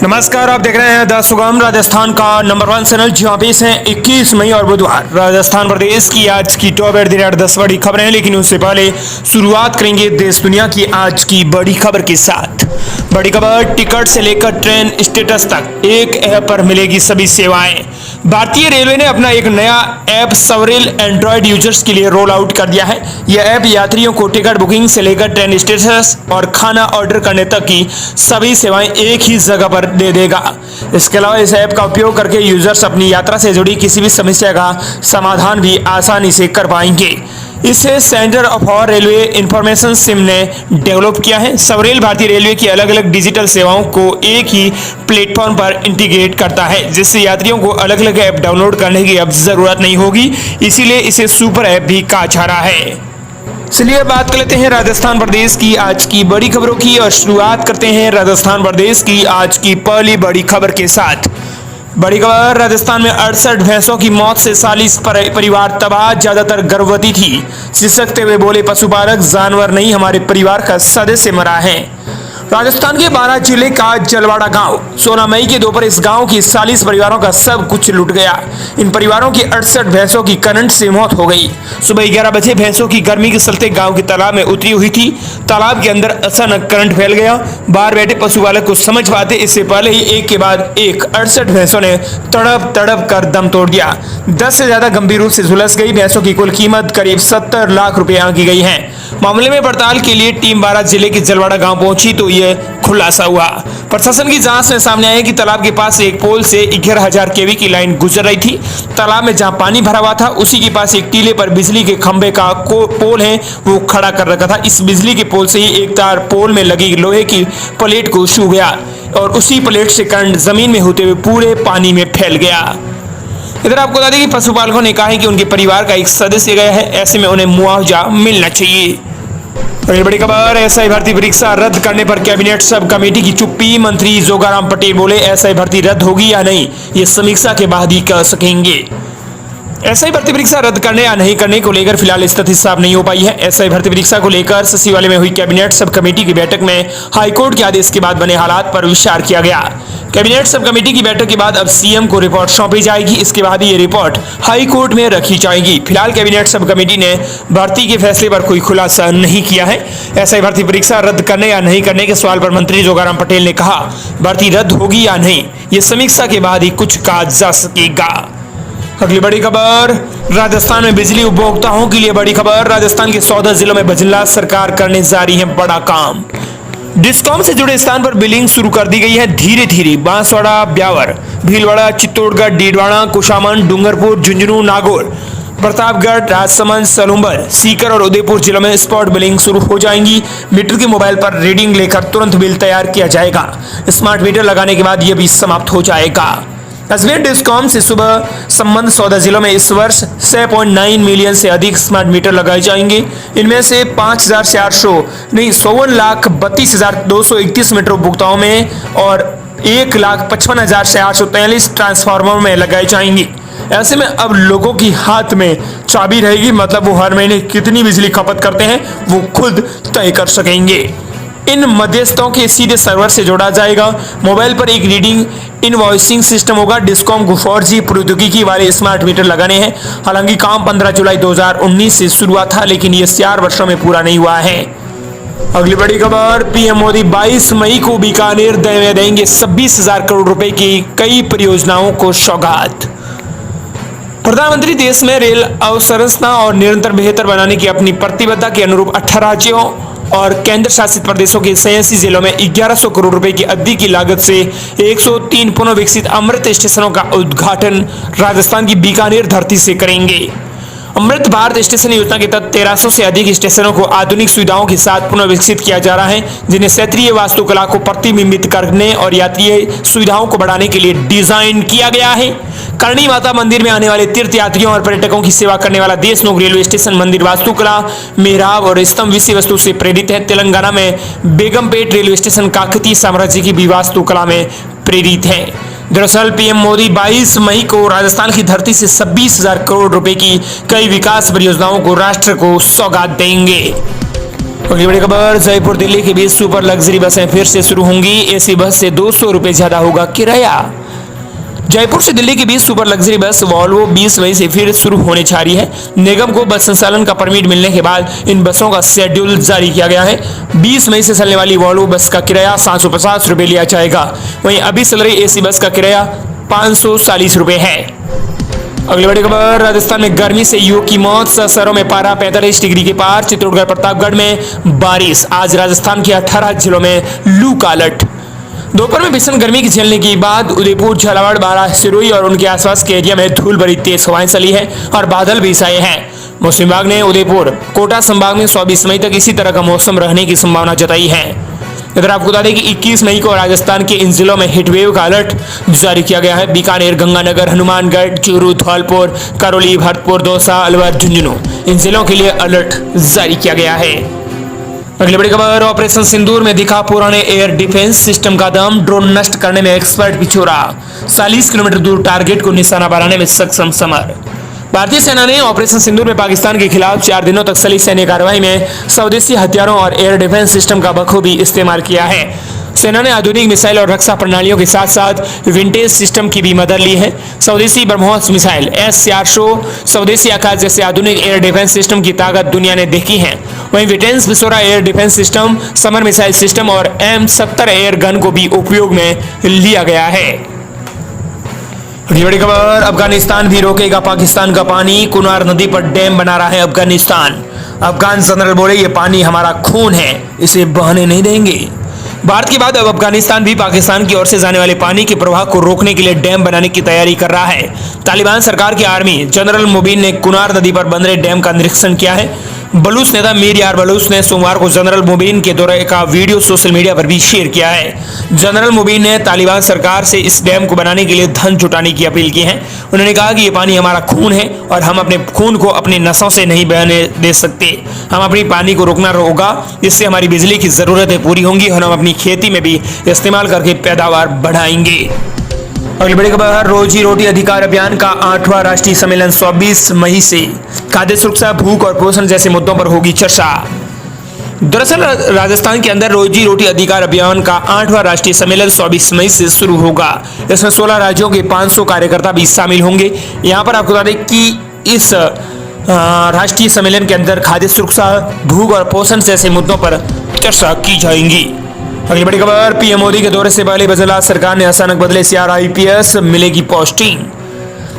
नमस्कार, आप देख रहे हैं द सुगम राजस्थान का नंबर 1 चैनल, जहाँ पेश है 21 मई और बुधवार राजस्थान प्रदेश की आज की टॉप 10 बड़ी खबरें हैं। लेकिन उससे पहले शुरुआत करेंगे देश दुनिया की आज की बड़ी खबर के साथ। बड़ी खबर, टिकट से लेकर ट्रेन स्टेटस तक एक ऐप पर मिलेगी सभी सेवाएं। भारतीय रेलवे ने अपना एक नया ऐप सवरेल एंड्रॉयड यूजर्स के लिए रोल आउट कर दिया है। यह ऐप यात्रियों को टिकट बुकिंग से लेकर ट्रेन स्टेटस और खाना ऑर्डर करने तक की सभी सेवाएं एक ही जगह पर दे देगा। इसके अलावा इस ऐप का उपयोग करके यूजर्स अपनी यात्रा से जुड़ी किसी भी समस्या का समाधान भी आसानी से कर पाएंगे। इसे सेंटर ऑफ और रेलवे इंफॉर्मेशन सिम ने डेवलप किया है। सवरेल भारतीय रेलवे की अलग अलग डिजिटल सेवाओं को एक ही प्लेटफॉर्म पर इंटीग्रेट करता है, जिससे यात्रियों को अलग अलग ऐप डाउनलोड करने की अब जरूरत नहीं होगी। इसीलिए इसे सुपर ऐप भी कहा जा रहा है। चलिए बात कर लेते हैं राजस्थान प्रदेश की आज की बड़ी खबरों की और शुरुआत करते हैं राजस्थान प्रदेश की आज की पहली बड़ी खबर के साथ। बड़ी खबर, राजस्थान में 68 भैंसों की मौत से 40 परिवार तबाह, ज्यादातर गर्भवती थी। सिसकते हुए बोले पशुपालक, जानवर नहीं हमारे परिवार का सदस्य मरा है। राजस्थान के 12 जिले का जलवाड़ा गांव, 16 मई के दोपहर इस गांव की 40 परिवारों का सब कुछ लुट गया। इन परिवारों की 68 भैंसों की करंट से मौत हो गई। सुबह 11 बजे भैंसों की गर्मी के चलते गांव के तालाब में उतरी हुई थी। तालाब के अंदर अचानक करंट फैल गया। बाहर बैठे पशुपालक को समझ पाते इससे पहले ही एक के बाद एक 68 भैंसों ने तड़प तड़प कर दम तोड़ दिया। 10 से ज्यादा गंभीर रूप से झुलस गई। भैंसों की कुल कीमत करीब 70 लाख रुपए आंकी गई है। मामले में पड़ताल के लिए टीम 12 जिले के जलवाड़ा गांव पहुंची तो यह खुलासा हुआ। प्रशासन की जांच में सामने आया कि तालाब के पास एक पोल से 11,000 केवी की लाइन गुजर रही थी। तालाब में जहां पानी भरा हुआ था उसी के पास एक टीले पर बिजली के खंभे का पोल है वो खड़ा कर रखा था। इस बिजली के पोल से ही एक तार पोल में लगी लोहे की प्लेट को छू गया और उसी प्लेट से करंट जमीन में होते हुए पूरे पानी में फैल गया। इधर आपको बता दें कि पशुपालकों ने कहा है कि उनके परिवार का एक सदस्य गया है, ऐसे में उन्हें मुआवजा मिलना चाहिए। बड़ी खबर, एसआई भर्ती परीक्षा रद्द करने पर कैबिनेट सब कमेटी की चुप्पी। मंत्री जोगाराम पटेल बोले एसआई भर्ती रद्द होगी या नहीं ये समीक्षा के बाद ही कह सकेंगे। एसआई भर्ती परीक्षा रद्द करने या नहीं करने को लेकर फिलहाल स्थिति साफ नहीं हो पाई है। एसआई भर्ती परीक्षा को लेकर सचिवालय में हुई कैबिनेट सब कमेटी की बैठक में हाईकोर्ट के आदेश के बाद बने हालात पर विचार किया गया। कैबिनेट सब कमेटी की बैठक के बाद अब सीएम को रिपोर्ट सौंपी जाएगी। इसके बाद ही ये रिपोर्ट हाई कोर्ट में रखी जाएगी। फिलहाल कैबिनेट सब कमेटी ने भर्ती के फैसले पर कोई खुलासा नहीं किया है। एसआई भर्ती परीक्षा रद्द करने या नहीं करने के सवाल पर मंत्री जोगाराम पटेल ने कहा भर्ती रद्द होगी या नहीं ये समीक्षा के बाद ही कुछ कहा जा सकेगा। अगली बड़ी खबर, राजस्थान में बिजली उपभोक्ताओं के लिए बड़ी खबर। राजस्थान के 14 जिलों में बजला सरकार करने जा रही है बड़ा काम। डिस्कॉम से जुड़े स्थान पर बिलिंग शुरू कर दी गई है धीरे धीरे। बांसवाड़ा, ब्यावर, भीलवाड़ा, चित्तौड़गढ़, डीडवाड़ा, कुशामन, डूंगरपुर, झुंझुनू, नागौर, प्रतापगढ़, राजसमंद, सलूंबर, सीकर और उदयपुर जिलों में स्पॉट बिलिंग शुरू हो जाएंगी। मीटर के मोबाइल पर रीडिंग लेकर तुरंत बिल तैयार किया जाएगा। स्मार्ट मीटर लगाने के बाद यह भी समाप्त हो जाएगा। अजमेर डिस्कॉम से सुबह संबंध 14 जिलों में इस वर्ष 6.9 मिलियन से अधिक स्मार्ट मीटर लगाए जाएंगे। इनमें से 5,432,231 मीटर उपभोक्ताओं में और 1,55,843 ट्रांसफार्मर में लगाए जाएंगे। ऐसे में अब लोगों की हाथ में चाबी रहेगी, मतलब वो हर महीने कितनी बिजली खपत करते हैं वो खुद तय कर सकेंगे। इन मध्यस्थों के सीधे सर्वर से जोड़ा जाएगा। मोबाइल पर एक रीडिंग इनवॉइसिंग सिस्टम होगा। डिस्कॉम को 4G प्रौद्योगिकी वाले स्मार्ट मीटर लगाने हैं। हालांकि काम 15 जुलाई 2019 से शुरू हुआ था, लेकिन यह 4 वर्षों में पूरा नहीं हुआ है। अगली बड़ी खबर, पीएम मोदी 22 मई को बीकानेर में देंगे 26,000 करोड़ रुपए की कई परियोजनाओं को सौगात। प्रधानमंत्री देश में रेल अवसंरचना और निरंतर बेहतर बनाने की अपनी प्रतिबद्धता के अनुरूप 18 राज्यों और केंद्र शासित प्रदेशों के 86 जिलों में 1100 करोड़ रुपए की अवधि की लागत से 103 पुनः विकसित अमृत स्टेशनों का उद्घाटन राजस्थान की बीकानेर धरती से करेंगे। अमृत भारत स्टेशन योजना के तहत 1300 से अधिक स्टेशनों को आधुनिक सुविधाओं के साथ पुनः विकसित किया जा रहा है, जिन्हें क्षेत्रीय वास्तुकला को प्रतिबिंबित करने और यात्री सुविधाओं को बढ़ाने के लिए डिजाइन किया गया है। करणी माता मंदिर में आने वाले तीर्थ यात्रियों और पर्यटकों की सेवा करने वाला देशनोक रेलवे स्टेशन मंदिर वास्तुकला, मेहराब और स्तंभ विषय वस्तु से प्रेरित है। तेलंगाना में बेगमपेट रेलवे स्टेशन काकतीय साम्राज्य की भी वास्तुकला में प्रेरित है। दरअसल पीएम मोदी 22 मई को राजस्थान की धरती से 26,000 करोड़ रुपए की कई विकास परियोजनाओं को राष्ट्र को सौगात देंगे। अगली बड़ी खबर, जयपुर दिल्ली के बीच सुपर लग्जरी बसें फिर से शुरू होंगी। एसी बस से 200 रुपए ज्यादा होगा किराया। जयपुर से दिल्ली के बीच सुपर लग्जरी बस वॉल्वो 20 मई से फिर शुरू होने जा रही है। निगम को बस संचालन का परमिट मिलने के बाद इन बसों का शेड्यूल जारी किया गया है। 20 मई से चलने वाली वॉल्वो बस का किराया 750 रुपए लिया जाएगा। वहीं अभी चल रही एसी बस का किराया 540 रुपए है। अगली बड़ी खबर, राजस्थान में गर्मी से युवक की मौत, शहरों में पारा 45 डिग्री के पार। चित्तौड़गढ़ प्रतापगढ़ में बारिश, आज राजस्थान के 18 जिलों में लू का अलर्ट। दोपहर में भीषण गर्मी की झेलने के बाद उदयपुर, झालावाड़, बारां, सिरोही और उनके आसपास के एरिया में धूल भरी तेज हवाएं चली है और बादल भी छाए हैं। मौसम विभाग ने उदयपुर, कोटा संभाग में 24 मई तक इसी तरह का मौसम रहने की संभावना जताई है। इधर आपको बता दें कि 21 मई को राजस्थान के इन जिलों में हीटवेव का अलर्ट जारी किया गया है। बीकानेर, गंगानगर, हनुमानगढ़, चूरू, धौलपुर, करौली, भरतपुर, दौसा, अलवर, झुंझुनू इन जिलों के लिए अलर्ट जारी किया गया है। अगली बड़ी खबर, ऑपरेशन सिंदूर में दिखा पुराने एयर डिफेंस सिस्टम का दम, ड्रोन नष्ट करने में एक्सपर्ट पिछोड़ा। 40 किलोमीटर दूर टारगेट को निशाना बनाने में सक्षम समर। भारतीय सेना ने ऑपरेशन सिंदूर में पाकिस्तान के खिलाफ 4 दिनों तक चली सैन्य कार्रवाई में स्वदेशी हथियारों और एयर डिफेंस सिस्टम का बखूबी इस्तेमाल किया है। सेना ने आधुनिक मिसाइल और रक्षा प्रणालियों के साथ साथ विंटेज सिस्टम की भी मदद ली है। स्वदेशी ब्रह्मोस मिसाइल, S-400, स्वदेशी आकाश जैसे आधुनिक एयर डिफेंस सिस्टम की ताकत दुनिया ने देखी है। वहीं विटेंस पिसोरा air defence system, Samar missile system और M70 एयर गन को भी उपयोग में लिया गया है। अगली बड़ी खबर, अफगानिस्तान भी रोकेगा पाकिस्तान का पानी, कुनवार नदी पर डैम बना रहा है अफगानिस्तान। अफगान जनरल बोले ये पानी हमारा खून है, इसे बहने नहीं देंगे। भारत के बाद अब अफगानिस्तान भी पाकिस्तान की ओर से जाने वाले पानी के प्रवाह को रोकने के लिए डैम बनाने की तैयारी कर रहा है। तालिबान सरकार के आर्मी जनरल मुबीन ने कुनार नदी पर बन रहे डैम का निरीक्षण किया है। बलूच नेता मीर यार बलूच ने सोमवार को जनरल मुबीन के दौरे का वीडियो सोशल मीडिया पर भी शेयर किया है। जनरल मुबीन ने तालिबान सरकार से इस डैम को बनाने के लिए धन जुटाने की अपील की है। उन्होंने कहा कि ये पानी हमारा खून है और हम अपने खून को अपनी नसों से नहीं बहने दे सकते। हम अपनी पानी को रोकना होगा, इससे हमारी बिजली की जरूरतें पूरी होंगी और हम अपनी खेती में भी इस्तेमाल करके पैदावार बढ़ाएंगे। अगली बड़ी खबर, रोजी रोटी अधिकार अभियान का 8वां राष्ट्रीय सम्मेलन 24 मई से खाद्य सुरक्षा, भूख और पोषण जैसे मुद्दों पर होगी चर्चा। दरअसल राजस्थान के अंदर रोजी रोटी अधिकार अभियान का 8वां राष्ट्रीय सम्मेलन 24 मई से शुरू होगा। इसमें 16 राज्यों के 500 कार्यकर्ता भी शामिल होंगे। यहाँ पर आपको बता दें कि इस राष्ट्रीय सम्मेलन के अंदर खाद्य सुरक्षा, भूख और पोषण जैसे मुद्दों पर चर्चा की जाएगी। अगली बड़ी खबर, पीएम मोदी के दौरे से पहले गुजरात सरकार ने अचानक बदले CRIPS, मिलेगी पोस्टिंग।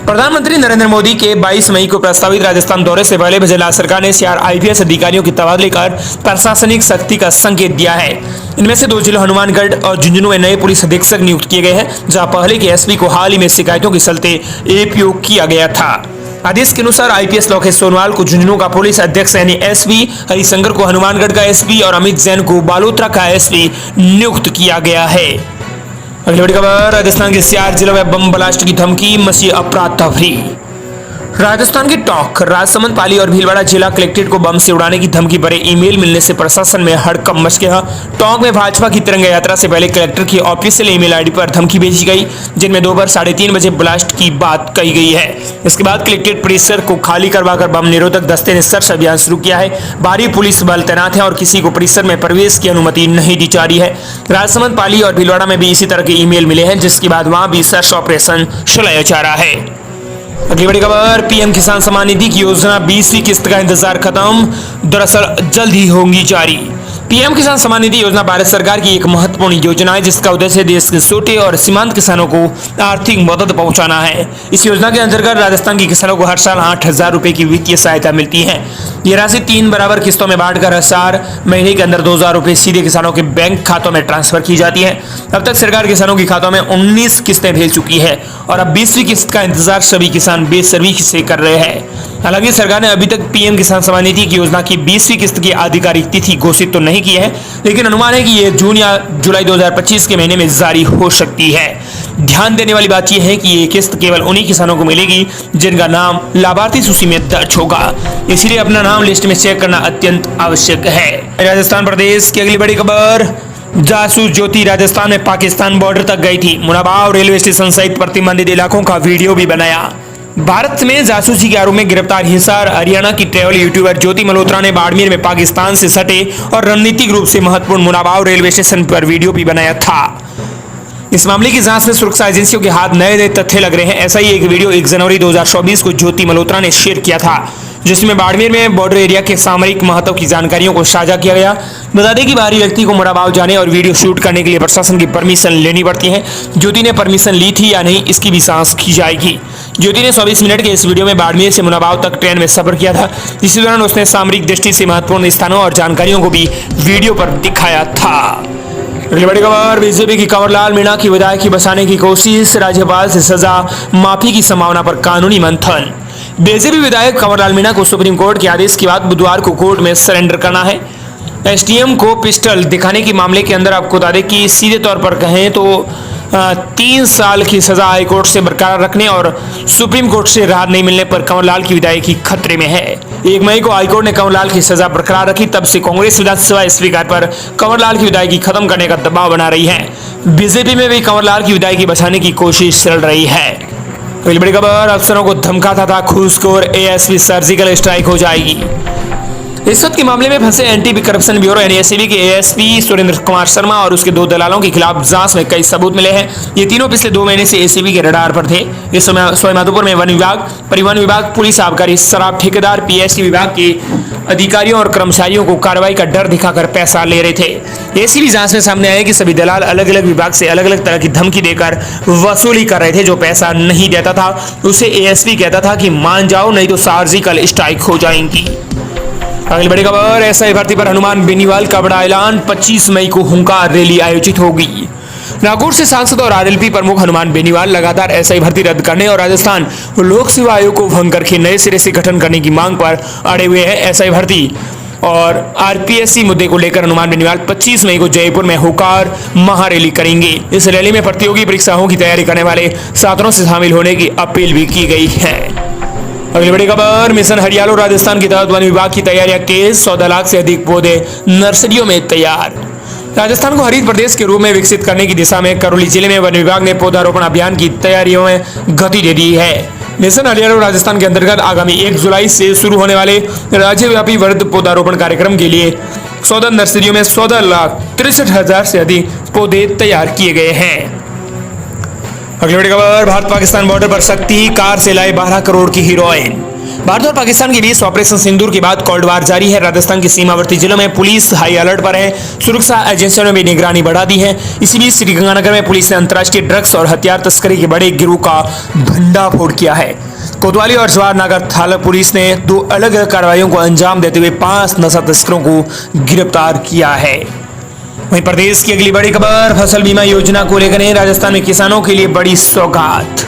प्रधानमंत्री नरेंद्र मोदी के 22 मई को प्रस्तावित राजस्थान दौरे से पहले गुजरात सरकार ने CRIPS अधिकारियों की तबादले कर प्रशासनिक शक्ति का संकेत दिया है। इनमें से 2 जिलों हनुमानगढ़ और झुंझुनू में नए पुलिस अधीक्षक नियुक्त किए गए हैं, जहां पहले के SP को हाल ही में शिकायतों के चलते APO किया गया था। आदेश के अनुसार IPS लोकेश सोनवाल को झुंझुनू का पुलिस अध्यक्ष यानी SP, हरिशंकर को हनुमानगढ़ का SP और अमित जैन को बालोतरा का SP नियुक्त किया गया है। अगली बड़ी खबर, राजस्थान के 4 जिलों में बम ब्लास्ट की धमकी, मची अफरा तफरी। राजस्थान के टोंक, राजसमंद, पाली और भीलवाड़ा जिला कलेक्ट्रेट को बम से उड़ाने की धमकी भरे ईमेल मिलने से प्रशासन में हड़कंप मच गया। टोंक में भाजपा की तिरंगा यात्रा से पहले कलेक्टर की ऑफिशियल ईमेल आईडी पर धमकी भेजी गई, जिनमें दोपहर 3:30 बजे ब्लास्ट की बात कही गई है। इसके बाद कलेक्ट्रेट परिसर को खाली करवाकर बम निरोधक दस्ते ने सर्च अभियान शुरू किया है। भारी पुलिस बल तैनात है और किसी को परिसर में प्रवेश की अनुमति नहीं दी जा रही है। राजसमंद, पाली और भीलवाड़ा में भी इसी तरह के ईमेल मिले हैं, जिसके बाद वहां भी सर्च ऑपरेशन चलाया जा रहा है। अगली बड़ी खबर, पीएम किसान सम्मान निधि की योजना 20वीं किस्त का इंतजार खत्म, दरअसल जल्द ही होंगी जारी। पीएम किसान सम्मान निधि योजना भारत सरकार की एक महत्वपूर्ण योजना है, जिसका उद्देश्य देश के छोटे और सीमांत किसानों को आर्थिक मदद पहुंचाना है। इस योजना के अंतर्गत राजस्थान के किसानों को हर साल 8,000 रुपए की वित्तीय सहायता मिलती है। ये राशि 3 बराबर किस्तों में बांटकर हर 4 महीने के अंदर 2,000 रुपए सीधे किसानों के बैंक खातों में ट्रांसफर की जाती है। अब तक सरकार किसानों के खातों में 19 किस्तें भेज चुकी है और अब 20वीं किस्त का इंतजार सभी किसान बेसब्री से कर रहे हैं। हालांकि सरकार ने अभी तक पीएम किसान सम्मान निधि की योजना की 20वीं किस्त की आधिकारिक तिथि घोषित तो नहीं की है, लेकिन अनुमान है कि यह जून या जुलाई 2025 के महीने में जारी हो सकती है। ध्यान देने वाली बात यह है कि ये किस्त केवल उन्हीं किसानों को मिलेगी जिनका नाम लाभार्थी सूची में दर्ज होगा, इसलिए अपना नाम लिस्ट में चेक करना अत्यंत आवश्यक है। राजस्थान प्रदेश की अगली बड़ी खबर, जासूस ज्योति राजस्थान में पाकिस्तान बॉर्डर तक गई थी। मुनाबाव रेलवे स्टेशन सहित प्रतिबंधित इलाकों का वीडियो भी बनाया। भारत में जासूसी के आरोप में गिरफ्तार हिसार हरियाणा की ट्रैवल यूट्यूबर ज्योति मल्होत्रा ने बाड़मेर में पाकिस्तान से सटे और रणनीतिक रूप से महत्वपूर्ण मुनाबाव रेलवे स्टेशन पर वीडियो भी बनाया था। इस मामले की जांच में सुरक्षा एजेंसियों के हाथ नए तथ्य लग रहे हैं। ऐसा ही एक वीडियो 1 जनवरी 2024 को ज्योति मल्होत्रा ने शेयर किया था, जिसमें बाड़मेर में बॉर्डर एरिया के सामरिक महत्व की जानकारियों को साझा किया गया। बता दें कि बाहरी व्यक्ति को मुनाबाव जाने और वीडियो शूट करने के लिए प्रशासन की परमिशन लेनी पड़ती है। ज्योति ने परमिशन ली थी या नहीं, इसकी भी जांच की जाएगी। ज्योति ने 24 मिनट के इस वीडियो में बाड़मेर से मुनाबाव तक ट्रेन में सफर किया था। इसी दौरान उसने सामरिक दृष्टि से महत्वपूर्ण स्थानों और जानकारियों को भी वीडियो पर दिखाया था। अगली बड़ी खबर, बीजेपी की कंवरलाल मीणा की विधायक की बचाने की कोशिश, राज्यपाल से सजा माफी की संभावना पर कानूनी मंथन। बीजेपी विधायक कंवरलाल मीणा को सुप्रीम कोर्ट के आदेश के बाद बुधवार को कोर्ट में सरेंडर करना है। एसडीएम को पिस्टल दिखाने के मामले के अंदर आपको बता दें कि सीधे तौर पर कहें तो 3 साल की सजा हाईकोर्ट से बरकरार रखने और सुप्रीम कोर्ट से राहत नहीं मिलने पर कंवरलाल की विधायकी खतरे में है। 1 मई को हाईकोर्ट ने कंवरलाल की सजा बरकरार रखी, तब से कांग्रेस विधानसभा स्पीकर पर कंवरलाल की विधायकी खत्म करने का दबाव बना रही है। बीजेपी में भी कंवरलाल की विधायकी बचाने की कोशिश चल रही है। अगली बड़ी खबर, अफसरों को धमकाता था घूसखोर एएसपी, सर्जिकल स्ट्राइक हो जाएगी। रिश्वत के मामले में फंसे एंटी करप्शन ब्यूरो यानी एसीबी के एएसपी सुरेंद्र कुमार शर्मा और उसके 2 दलालों के खिलाफ जांच में कई सबूत मिले हैं। ये तीनों पिछले 2 महीने से एसीबी के रडार पर थे। इस समय सवाईमाधोपुर में वन विभाग, परिवहन विभाग, पुलिस, आबकारी, शराब ठेकेदार, पीएसटी विभाग के अधिकारियों और कर्मचारियों को कार्रवाई का डर दिखाकर पैसा ले रहे थे। एसीबी जांच में सामने आया कि सभी दलाल अलग अलग विभाग से अलग अलग तरह की धमकी देकर वसूली कर रहे थे। जो पैसा नहीं देता था उसे एएसपी कहता था कि मान जाओ नहीं तो सर्जिकल स्ट्राइक हो जाएंगी। अगली बड़ी खबर, एसआई भर्ती पर हनुमान बेनीवाल का बड़ा ऐलान, 25 मई को हुंकार रैली आयोजित होगी। नागौर से सांसद और आरएलपी प्रमुख हनुमान बेनीवाल लगातार एसआई भर्ती रद्द करने और राजस्थान लोक सेवा आयोग को भंग करके नए सिरे से गठन करने की मांग पर अड़े हुए हैं। एसआई भर्ती और आरपीएससी मुद्दे को लेकर हनुमान बेनीवाल 25 मई को जयपुर में हुंकार महारैली करेंगे। इस रैली में प्रतियोगी परीक्षाओं की तैयारी करने वाले छात्रों से शामिल होने की अपील भी की गई है। अगली बड़ी खबर, मिशन हरियालो राजस्थान के तहत वन विभाग की तैयारियां तेज, 14 लाख से अधिक पौधे नर्सरियों में तैयार। राजस्थान को हरित प्रदेश के रूप में विकसित करने की दिशा में करौली जिले में वन विभाग ने पौधारोपण अभियान की तैयारियों में गति दे दी है। मिशन हरियालो राजस्थान के अंतर्गत आगामी 1 जुलाई से शुरू होने वाले राज्यव्यापी वृक्ष पौधारोपण कार्यक्रम के लिए 14 नर्सरियों में 14,63,000 से अधिक पौधे तैयार किए गए हैं। अगली बड़ी खबर, भारत पाकिस्तान बॉर्डर पर सख्ती, कार से लाए 12 करोड़ की हीरोइन। भारत और पाकिस्तान के बीच ऑपरेशन सिंदूर के बाद कोल्ड वार जारी है। राजस्थान के सीमावर्ती जिलों में पुलिस हाई अलर्ट पर है। सुरक्षा एजेंसियों ने भी निगरानी बढ़ा दी है। इसी बीच श्रीगंगानगर में पुलिस ने अंतर्राष्ट्रीय ड्रग्स और हथियार तस्करी के बड़े गिरोह का भंडाफोड़ किया है। कोतवाली और जवाहर नगर थाना पुलिस ने 2 अलग अलग कार्रवाइयों को अंजाम देते हुए 5 नशा तस्करों को गिरफ्तार किया है। वहीं प्रदेश की अगली बड़ी खबर, फसल बीमा योजना को लेकर राजस्थान में किसानों के लिए बड़ी सौगात।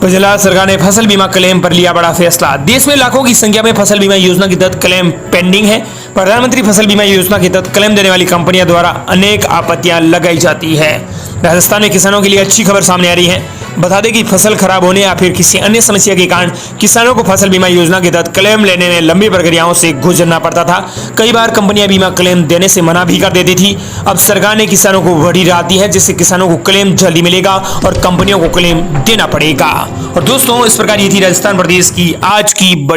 गुजरात सरकार ने फसल बीमा क्लेम पर लिया बड़ा फैसला। देश में लाखों की संख्या में फसल बीमा योजना के तहत क्लेम पेंडिंग है। प्रधानमंत्री फसल बीमा योजना के तहत क्लेम देने वाली कंपनियों द्वारा अनेक आपत्तियां लगाई जाती है। राजस्थान में किसानों के लिए अच्छी खबर सामने आ रही है। बता दें कि फसल खराब होने या फिर किसी अन्य समस्या के कारण किसानों को फसल बीमा योजना के तहत क्लेम लेने में लंबी प्रक्रियाओं से गुजरना पड़ता था। कई बार कंपनियां बीमा क्लेम देने से मना भी कर देती थी। अब सरकार ने किसानों को बड़ी राहत दी है, जिससे किसानों को क्लेम जल्दी मिलेगा और कंपनियों को क्लेम देना पड़ेगा। और दोस्तों, इस प्रकार ये थी राजस्थान प्रदेश की आज की बड़ी